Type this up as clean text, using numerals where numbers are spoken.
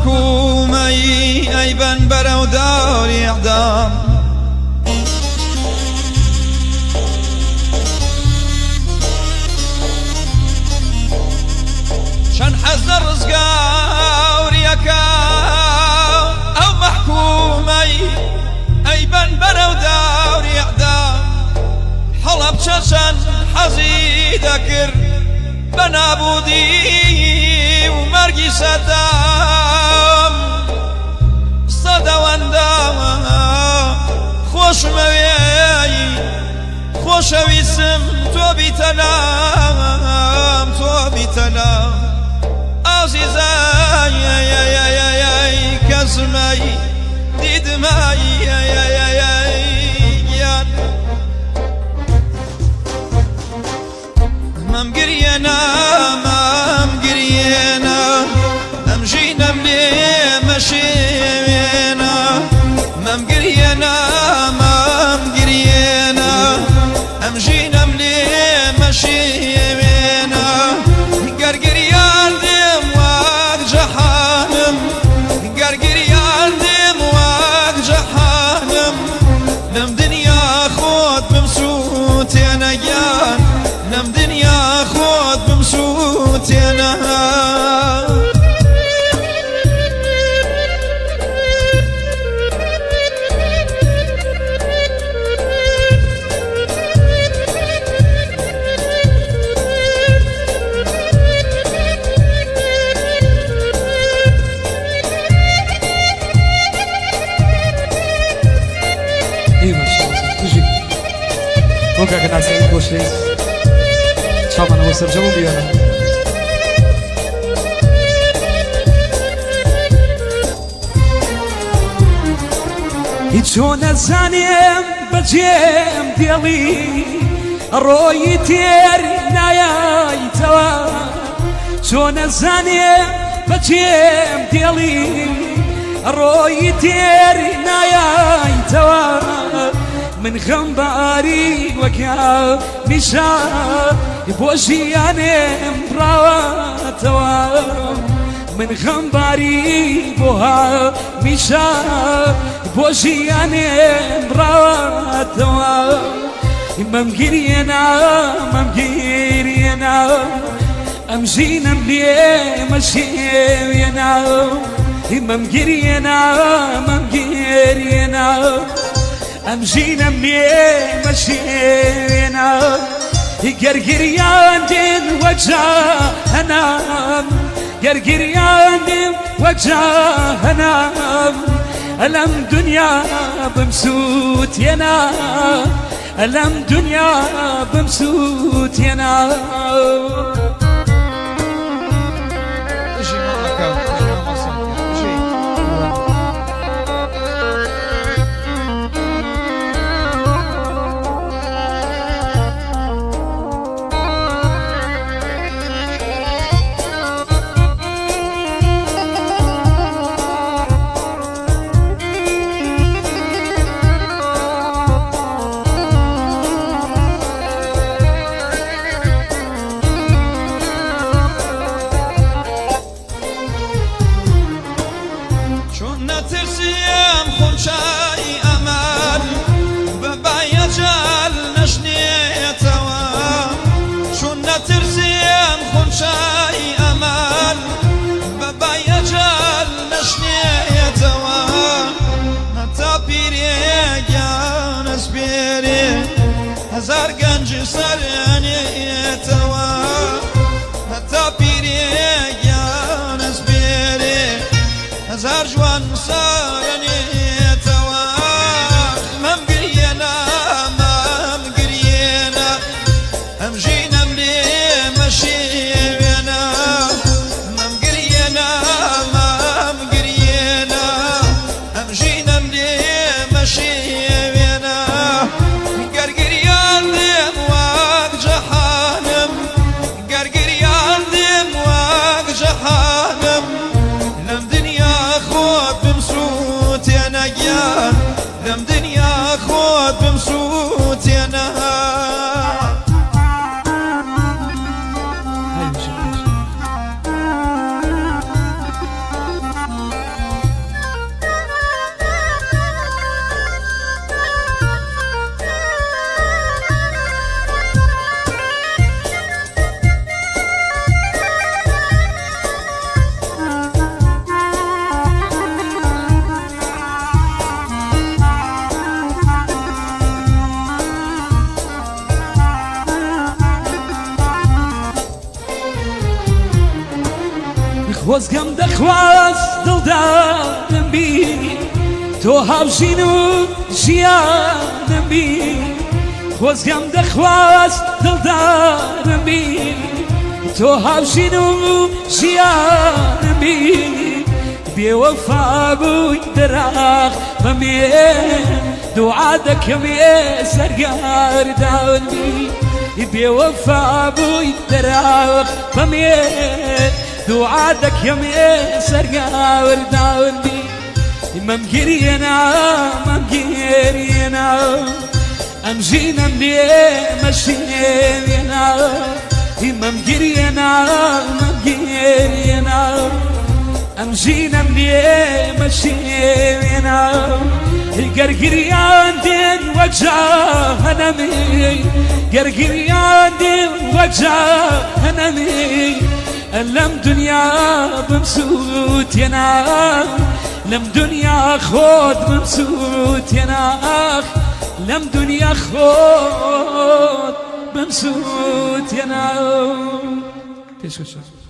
محكومي أيبا برو داري إعدام شن حزن الرزقا وريكا أو محكومي أيبا برو داري إعدام حلب ششن حزي ذكر بنابودي ومرقي سدام صدى واندام خوش موياي خوش ويسم تو بيتنام تو بيتنام عزيزاي يا كزماي ديدماي يا مام قرينا مام قرينا امجينا ملي مشينا مام قرينا مام قرينا امجينا ملي مشينا قرقريان دم واق جحانم قرقريان دم واق جحانم لم دنيا خود بمسوت يا نيان لم دنيا خود بمسوت انا اي ما شاء الله تجي وقع كنا سعيد بوشيس شابنا وصل جمو بيانا چون زنیم بجیم دیلی روی تیر نیای توا چون زنیم بجیم دیلی روی تیر نیای توا من غنباري وكا مشا بوشي انم راوتوا من غنباري بوها مشا بوشي انم راوتوا ممجرينا امجينا ملي مشينا ممجرينا امجينا ملي مشينا قرقريان دين وجهنا قرقريان دين وجهنا ألم دنيا بمسوت ينا ألم دنيا بمسوت ينا نترسيم خنشاي أمل ببايا جال نشني توا شو نترسيم خنشاي أمل ببايا جال نشني توا نتا بيري جانس بيري هزار قنج سرني توا نتا بيري جانس بيري هزار جوان صارني توا مم قرينا امجينا ملي مشينا مم قرينا امجينا ملي مشينا قرقريان دم واق جحانم قرقريان دم واق جحانم لم دنيا خود بمسوت خۆزگەم دەخواست دڵدارم بی تۆ هاوژین و ژیانم بی خۆزگەم دەخواست دڵدارم بی تۆ هاوژین و ژیانم بی بێوەفا بووی دەراق بەمێ دوعا دەکەمێ سەرگارداون بی بێوەفا بووی دەراق بەمێ دوعا دەکەمێ سەرگارداون بی مەمگیریێنا مەمگیریێنا ئەم ژینەم لێ مەشینێنێنا مەمگیریێنا مەمگیریێنا ئەم ژینەم لێ مەشینێنا گەرگریان دێن وەک جاهەنەمی گەرگریان دێن وەک جاهەنەمی لەم دنیا بمسووتێنا لەم دنیا خۆت بمسووتێنا لەم دنیا خۆت بمسووتێنا پێشکەشە